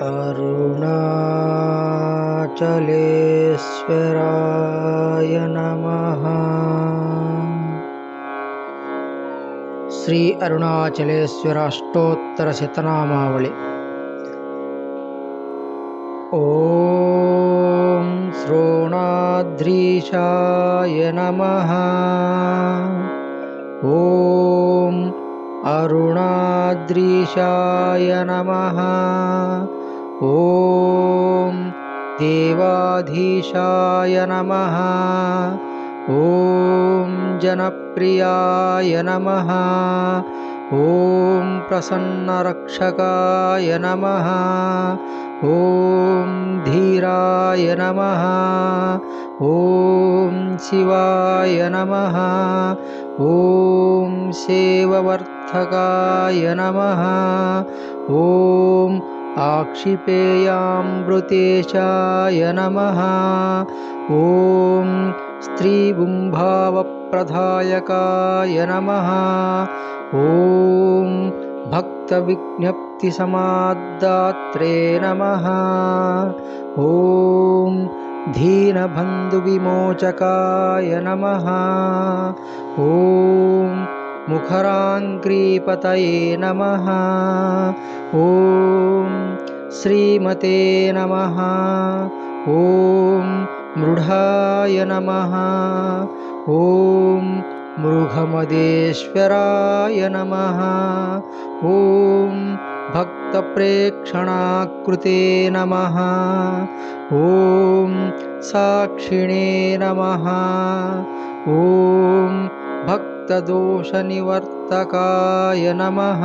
अरुणाचलेश्वराय नमः। श्री अरुणाचलेश्वर अष्टोत्तर शतनामावळि। ओम श्रोणाद्रीशाय नमः। ओम अरुणाद्रीशाय नमः। ओम देवाधीशाय नमः। ओम जनप्रियाय नमः। ओम प्रसन्नरक्षकाय नमः। ओम धीराय नमः। ओम शिवाय नमः। ओम सेववर्धकाय नमः। ओम आक्षिपेयामृतेशाय नमः। ओम स्त्रीबुंभावप्रदायकाय नमः। ओम भक्तविज्ञप्तिसमादात्रे नमः। ओम दीनबन्धुविमोचकाय नमः। ओम मुखराङ्ग्रीपतये नमः। ओम श्रीमते नमः। ओम मृढाय नमः। ओम मृगमदेश्वराय नमः। ओम भक्तप्रेक्षणाकृते नमः। ओम साक्षिणे नमः। ओम भक्तदोषनिवर्तकाय नमः।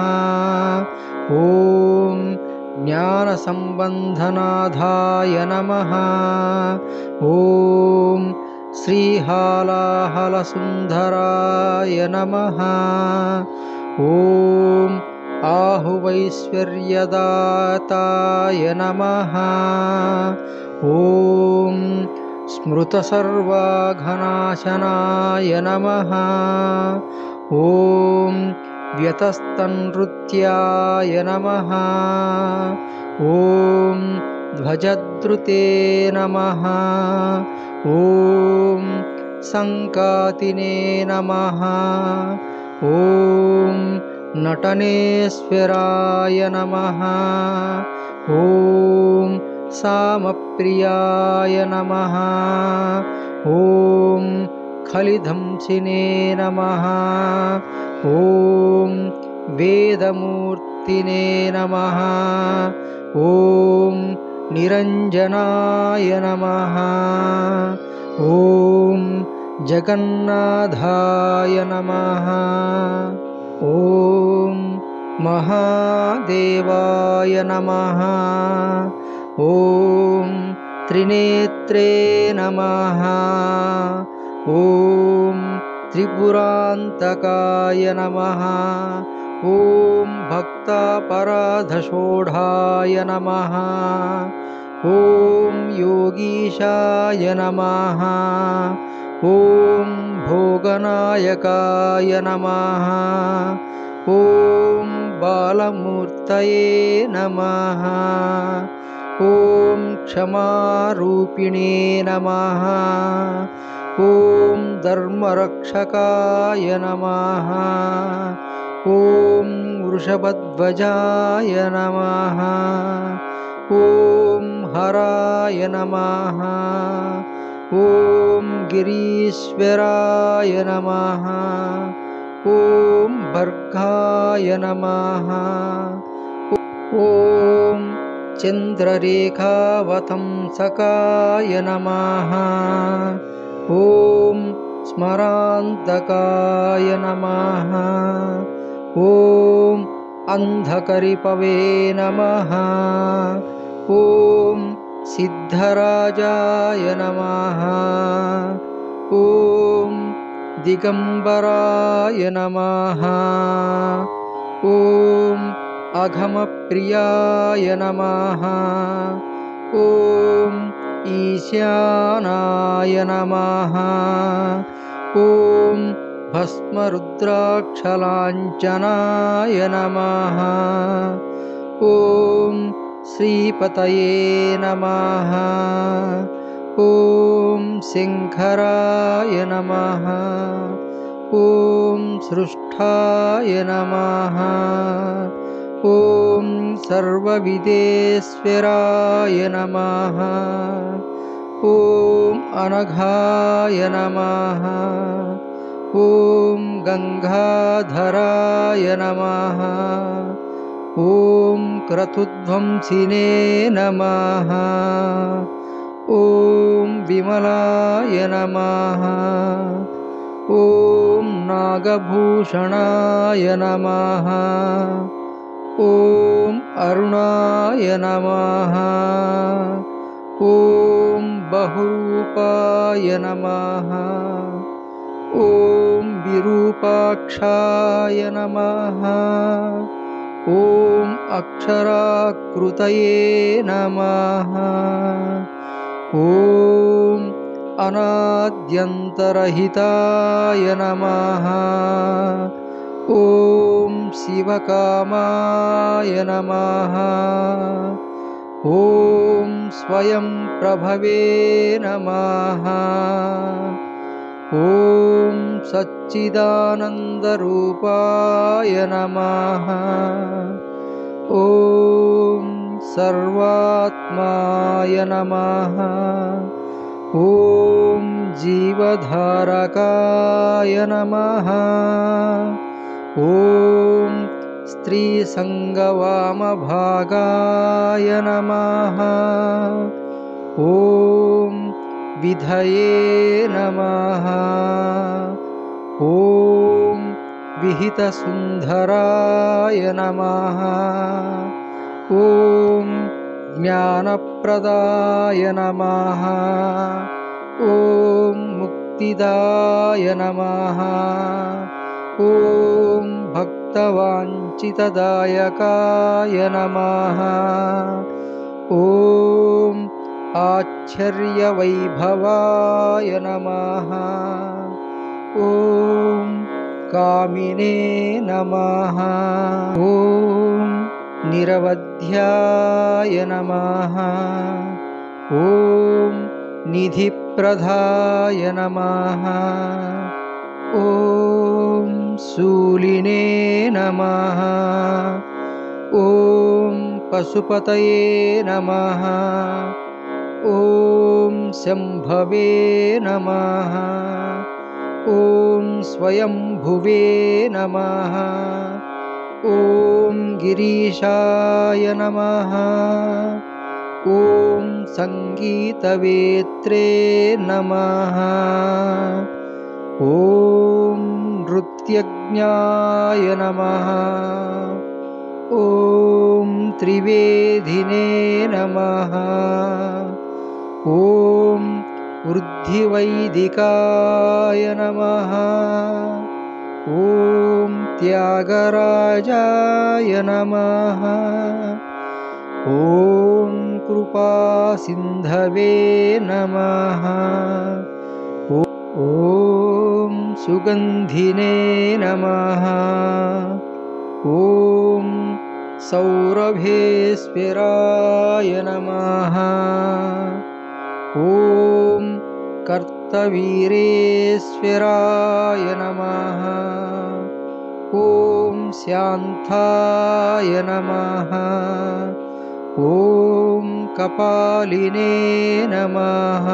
ओम ज्ञानसम्बन्धनाथाय नमः। ओम श्रीहालाहलसुन्दराय नमः। ओम आहुवैश्वर्यदाताय नमः। ओम स्मृतसर्वाघनाशनाय नमः। ओम व्यतस्तनृत्याय नमः। ओम ध्वजद्रुते नमः। ओम संकातिने नमः। ओम नटनेश्वराय नमः। ओम सामप्रियाय नमः। ओम खलिधंसिने नमः। ओम वेदमूर्तिने नमः। ओम निरंजनाय नमः। ओम जगन्नाथाय नमः। ओम महादेवाय नमः। ओम त्रिनेत्रे नमः। ओम त्रिपुरान्तकाय नमः। ओम भक्तापराधषोढाय नमः। ओम योगीशाय नमः। ओम भोगनायकाय नमः। ओम बालमूर्तये नमः। ओम क्षमारूपिणे नमः। ओम धर्मरक्षकाय नमः। ओम वृषभध्वजाय नमः। ओम हराय नमः। ओम गिरीश्वराय नमः। ओम भर्गाय नमः। ओम चन्द्ररेखावतंसकाय नमः। ओम स्मरान्तकाय नमः। ओम अंधकरिपवे नमः। ओम सिद्धराजाय नमः। ओम दिगंबराय नमः। ओम अघमप्रियाय नमः। ओम ईशानाय नमः। ओम भस्मरुद्राक्षलाञ्छनाय नमः। ओम श्रीपतये नमः। ॐ शङ्कराय नमः। ॐ सृष्टाय नमः। ॐ सर्वविदेश्वराय नमः। ॐ अनघाय नमः। ॐ गङ्गाधराय नमः। ॐ क्रतुध्वंसिने नमः। ॐ विमलाय नमः। ॐ नागभूषणाय नमः। ॐ अरुणाय नमः। ॐ बहुरूपाय नमः। ॐ विरूपाक्षाय नमः। ॐ अक्षराकृतये नमः। ॐ अनाद्यन्तरहिताय नमः। ॐ शिवकामाय नमः। ॐ स्वयं प्रभवे नमः। ॐ सच्चिदानन्दरूपाय नमः। ॐ सर्वात्माय नमः। ॐ जीवधारकाय नमः। ॐ स्त्रीसङ्गवामभागाय नमः। ॐ विधये नमः। ॐ विहितसुन्दराय नमः। ॐ ज्ञानप्रदाय नमः। ॐ मुक्तिदाय नमः। ॐ भक्तवाञ्छितदायकाय नमः। ॐ आश्चर्यवैभवाय नमः। ॐ कामिने नमः। ॐ निरवध्याय नमः। ॐ निधिप्रदाय नमः। ॐ शूलिने नमः। ॐ पशुपतये नमः। ॐ शम्भवे नमः। ॐ स्वयंभुवे नमः। ॐ गिरीशाय नमः। ॐ सङ्गीतवेत्रे नमः। ॐ नृत्यज्ञाय नमः। ॐ त्रिवेदिने नमः। ॐ वृद्धिवैदिकाय नमः। ॐ त्यागराजाय नमः। ॐ कृपासिन्धवे नमः। ॐ सुगन्धिने नमः। ॐ सौरभेश्वराय नमः। ॐ कर्तवीरेश्वराय नमः। ॐ शान्ताय नमः। ॐ कपालिने नमः।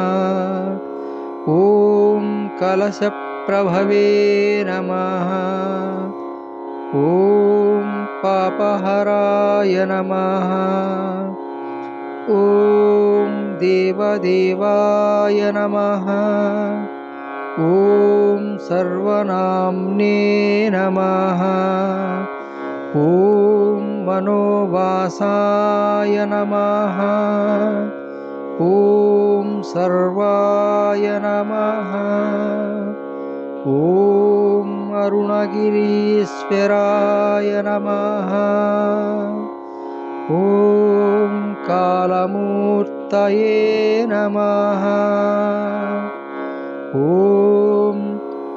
ॐ कलशप्रभवे नमः। ॐ पापहराय नमः। ॐ देवदेवाय नमः। ॐ सर्वनाम्ने नमः। ॐ मनोवासाय नमः। ॐ सर्वाय नमः। ॐ अरुणगिरीश्वराय नमः। ॐ कालमूर्तये नमः। ॐ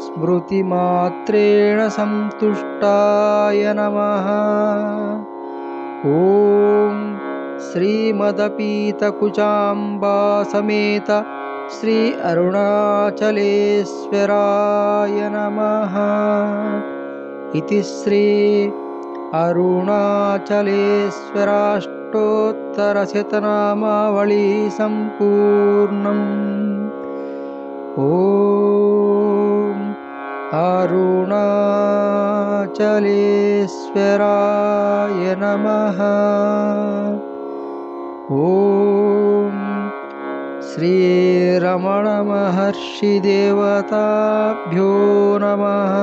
स्मृतिमात्रेण सन्तुष्टाय नमः। ॐ श्रीमदपीतकुचाम्बा समेत श्री अरुणाचलेश्वराय नमः। इति श्री अरुणाचलेश्वराष्टोत्तरशतनामावली सम्पूर्णम्। ॐ अरुणाचलेश्वराय नमः। ॐ श्रीरमणमहर्षिदेवताभ्यो नमः।